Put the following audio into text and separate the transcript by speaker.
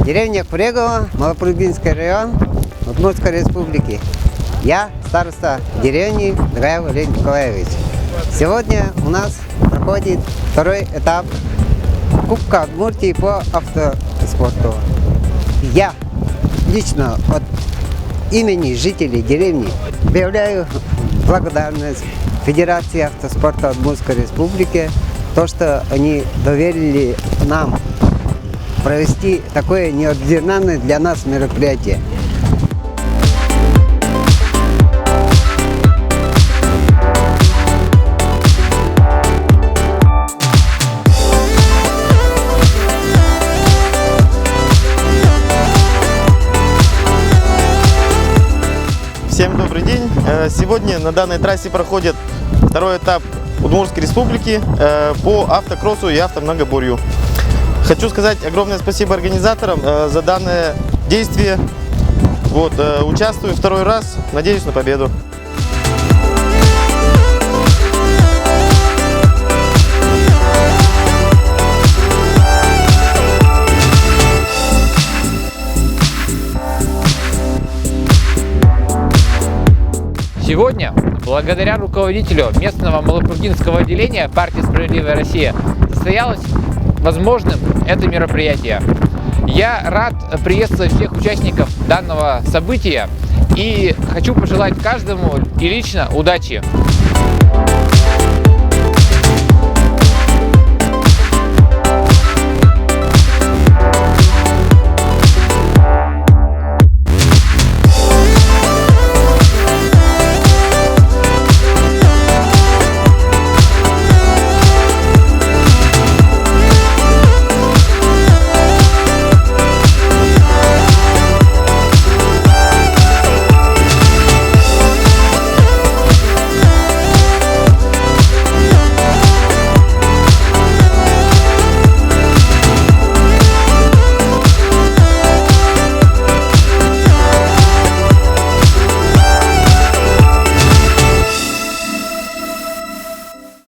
Speaker 1: Деревня Курегово, Малопрудинский район, Удмуртской республики. Я староста деревни Дргаев Олег Николаевич. Сегодня у нас проходит второй этап Кубка Удмуртии по автоспорту. Я лично от имени жителей деревни объявляю благодарность Федерации автоспорта Удмуртской республики, то, что они доверили нам провести такое неординарное для нас мероприятие.
Speaker 2: Всем добрый день! Сегодня на данной трассе проходит второй этап Удмуртской республики по автокроссу и автомногоборью. Хочу сказать огромное спасибо организаторам за данное действие. Участвую второй раз, надеюсь на победу.
Speaker 3: Сегодня, благодаря руководителю местного Малопрудинского отделения партии «Справедливая Россия», состоялось возможным это мероприятие. Я рад приветствовать всех участников данного события и хочу пожелать каждому и лично удачи.